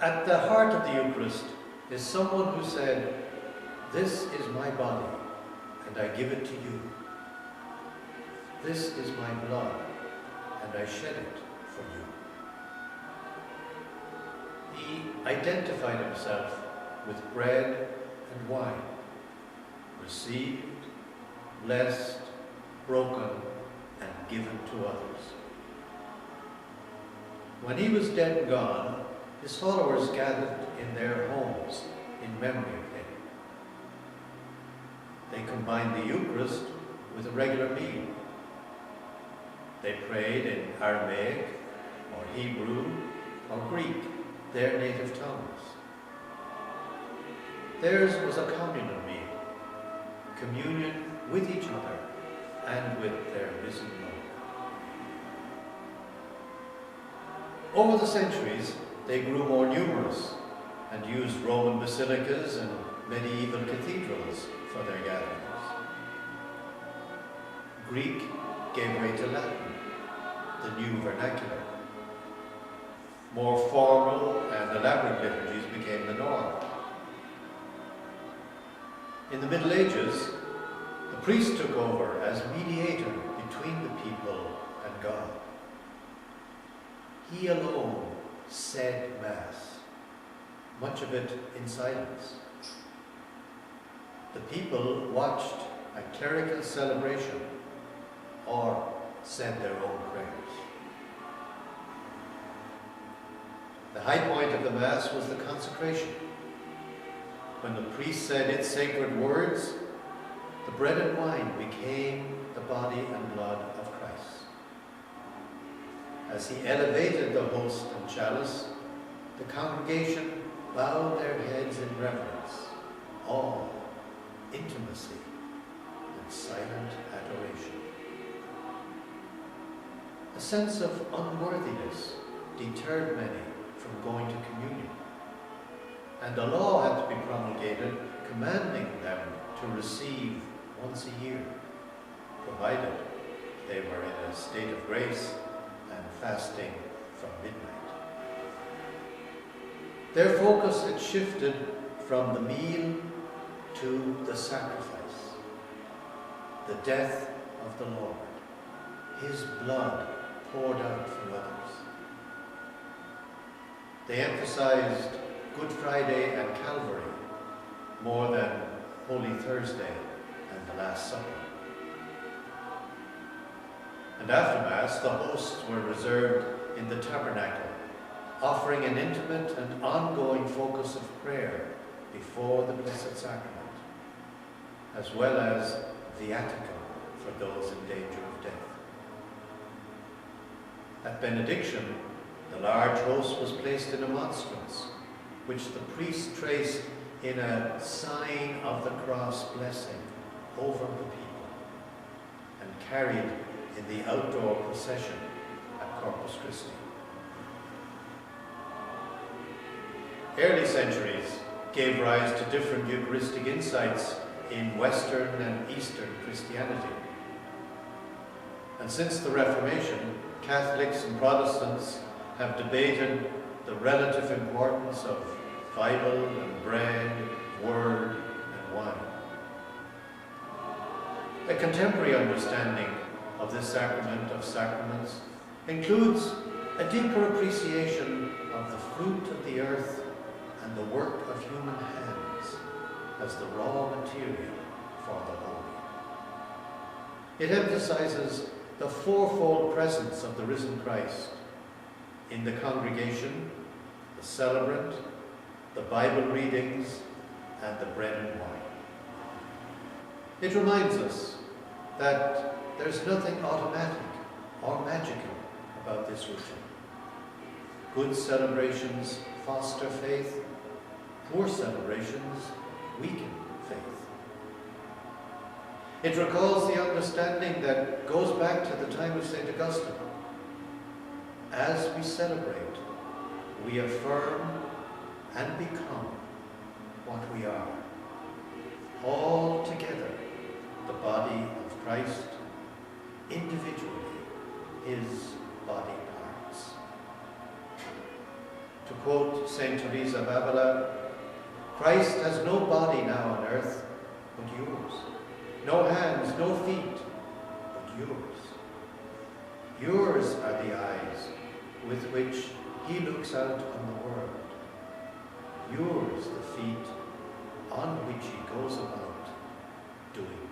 At the heart of the Eucharist is someone who said, "This is my body, and I give it to you. This is my blood, and I shed it for you." He identified himself with bread and wine, received, blessed, broken, and given to others. When he was dead and gone, his followers gathered in their homes in memory of him. They combined the Eucharist with a regular meal. They prayed in Aramaic, or Hebrew, or Greek, their native tongues. Theirs was a communal meal, communion with each other and with their risen Lord. Over the centuries, they grew more numerous and used Roman basilicas and medieval cathedrals for their gatherings. Greek gave way to Latin, the new vernacular. More formal and elaborate liturgies became the norm. In the Middle Ages, the priest took over as mediator between the people and God. He alone said Mass, much of it in silence. The people watched a clerical celebration or said their own prayers. The high point of the Mass was the consecration. When the priest said its sacred words, the bread and wine became the body and blood of Christ. As he elevated the host and chalice, the congregation bowed their heads in reverence, awe, intimacy, and silent adoration. A sense of unworthiness deterred many from going to communion, and a law had to be promulgated commanding them to receive once a year, provided they were in a state of grace and fasting from midnight. Their focus had shifted from the meal to the sacrifice, the death of the Lord, his blood poured out for others. They emphasized Good Friday and Calvary more than Holy Thursday and the Last Supper. And after Mass, the hosts were reserved in the tabernacle, offering an intimate and ongoing focus of prayer before the Blessed Sacrament, as well as viaticum for those in danger of death. At benediction, the large host was placed in a monstrance, which the priest traced in a sign of the cross blessing over the people and carried in the outdoor procession at Corpus Christi. Early centuries gave rise to different Eucharistic insights in Western and Eastern Christianity. And since the Reformation, Catholics and Protestants have debated the relative importance of Bible and bread, word and wine. A contemporary understanding of this sacrament of sacraments includes a deeper appreciation of the fruit of the earth and the work of human hands as the raw material for the holy. It emphasizes the fourfold presence of the risen Christ in the congregation, the celebrant, the Bible readings, and the bread and wine. It reminds us that there's nothing automatic or magical about this ritual. Good celebrations foster faith, poor celebrations weaken faith. It recalls the understanding that goes back to the time of St. Augustine. As we celebrate, we affirm and become what we are. All together, the body of Christ, individually, his body parts. To quote St. Teresa of Avila, Christ has no body now on earth but yours, no hands, no feet but yours. Yours are the eyes with which he looks out on the world. Yours the feet on which he goes about doing